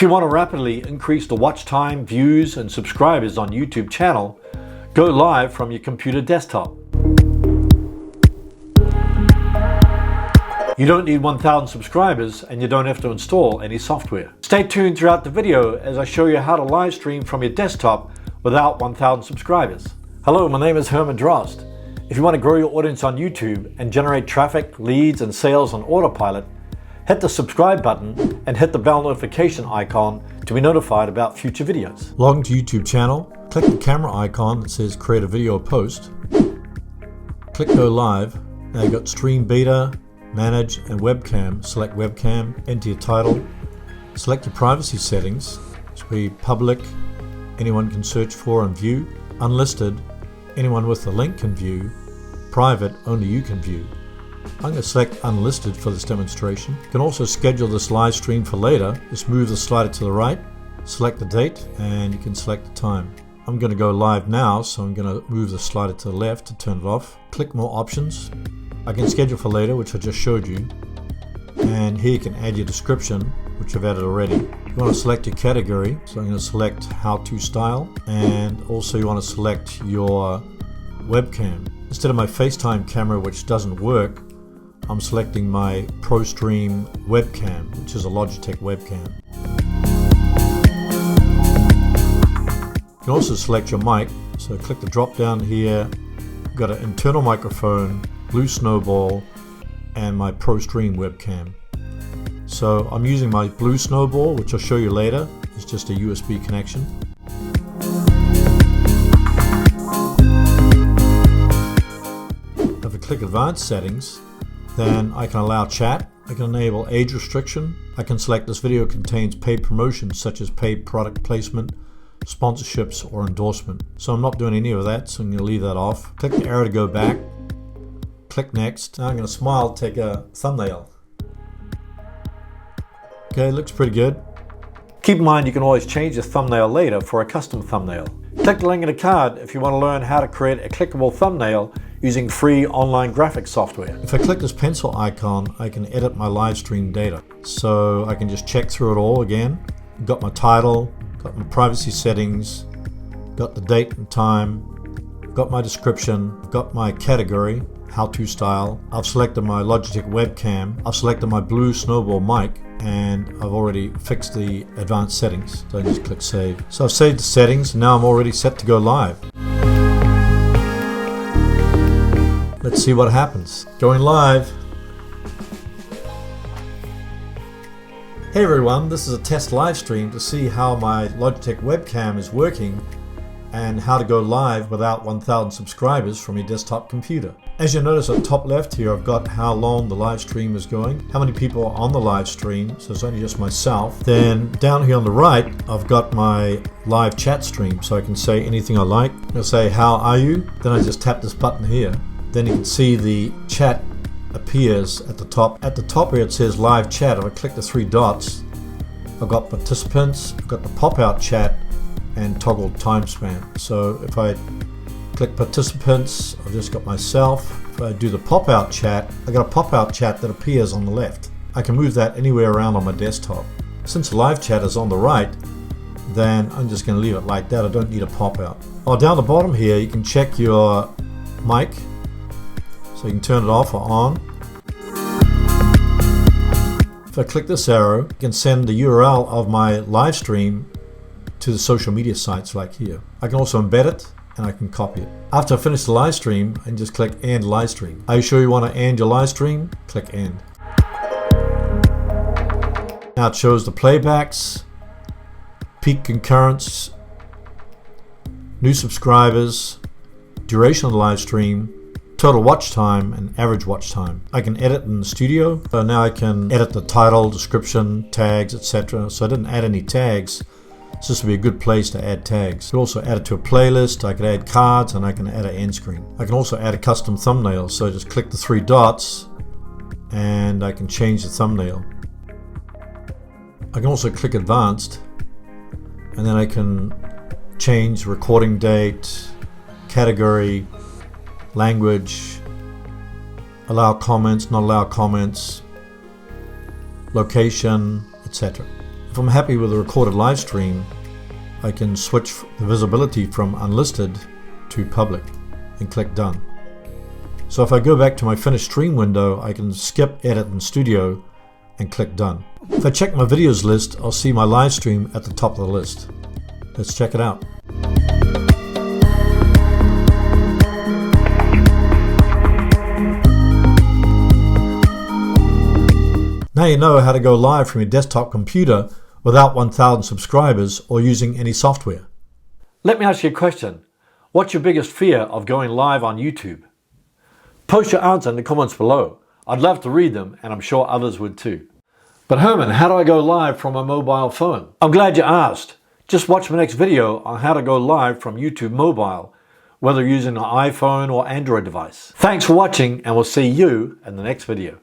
you want to rapidly increase the watch time, views, and subscribers on YouTube channel, go live from your computer desktop. You don't need 1,000 subscribers and you don't have to install any software. Stay tuned throughout the video as I show you how to live stream from your desktop without 1,000 subscribers. Hello, my name is Herman Drost. If you want to grow your audience on YouTube and generate traffic, leads, and sales on autopilot, hit the subscribe button and hit the bell notification icon to be notified about future videos. Log into YouTube channel, click the camera icon that says create a video or post, click go live. Now you've got stream beta, manage, and webcam. Select webcam, enter your title, select your privacy settings. It should be public, anyone can search for and view, unlisted, anyone with the link can view, private, only you can view. I'm going to select unlisted for this demonstration. You can also schedule this live stream for later. Just move the slider to the right, select the date, and you can select the time. I'm going to go live now, so I'm going to move the slider to the left to turn it off. Click more options. I can schedule for later, which I just showed you. And here you can add your description, which I've added already. You want to select your category, so I'm going to select how to style, and also you want to select your webcam. Instead of my FaceTime camera, which doesn't work, I'm selecting my ProStream webcam, which is a Logitech webcam. You can also select your mic, so click the drop down here. I've got an internal microphone, blue snowball, and my ProStream webcam. So I'm using my blue snowball, which I'll show you later. It's just a USB connection. If I click advanced settings, then I can allow chat. I can enable age restriction. I can select this video contains paid promotions such as paid product placement, sponsorships, or endorsement. So I'm not doing any of that, so I'm going to leave that off. Click the arrow to go back. Click next. Now I'm going to smile, take a thumbnail. Okay, looks pretty good. Keep in mind you can always change the thumbnail later for a custom thumbnail. Click the link in the card if you want to learn how to create a clickable thumbnail using free online graphics software. If I click this pencil icon, I can edit my live stream data. So I can just check through it all again. Got my title, got my privacy settings, got the date and time, got my description, got my category, how to style. I've selected my Logitech webcam, I've selected my blue snowball mic, and I've already fixed the advanced settings. So I just click save. So I've saved the settings, and now I'm already set to go live. Let's see what happens. Going live. Hey everyone, this is a test live stream to see how my Logitech webcam is working and how to go live without 1,000 subscribers from your desktop computer. As you'll notice at the top left here, I've got how long the live stream is going, how many people are on the live stream, so it's only just myself. Then down here on the right, I've got my live chat stream, so I can say anything I like. I'll say, how are you? Then I just tap this button here. Then you can see the chat appears at the top. At the top here it says live chat. If I click the three dots, I've got participants, I've got the pop-out chat, and toggle time span. So if I click participants, I've just got myself. If I do the pop-out chat, I got a pop-out chat that appears on the left. I can move that anywhere around on my desktop. Since the live chat is on the right, then I'm just going to leave it like that. I don't need a pop-out. Oh, down the bottom here, you can check your mic. So you can turn it off or on. If I click this arrow, you can send the URL of my live stream to the social media sites like here. I can also embed it and I can copy it. After I finish the live stream, I can just click end live stream. Are you sure you want to end your live stream? Click end. Now it shows the playbacks, peak concurrence, new subscribers, duration of the live stream, total watch time, and average watch time. I can edit in the studio. So now I can edit the title, description, tags, etc. So I didn't add any tags. So this would be a good place to add tags. I could also add it to a playlist. I could add cards, and I can add an end screen. I can also add a custom thumbnail. So just click the three dots and I can change the thumbnail. I can also click advanced, and then I can change recording date, category, language, allow comments, not allow comments, location, etc. If I'm happy with the recorded live stream, I can switch the visibility from unlisted to public and click done. So if I go back to my finished stream window, I can skip edit in studio and click done. If I check my videos list, I'll see my live stream at the top of the list. Let's check it out. Now you know how to go live from your desktop computer without 1,000 subscribers or using any software. Let me ask you a question. What's your biggest fear of going live on YouTube? Post your answer in the comments below. I'd love to read them, and I'm sure others would too. But Herman, how do I go live from a mobile phone? I'm glad you asked. Just watch my next video on how to go live from YouTube mobile, whether using an iPhone or Android device. Thanks for watching, and we'll see you in the next video.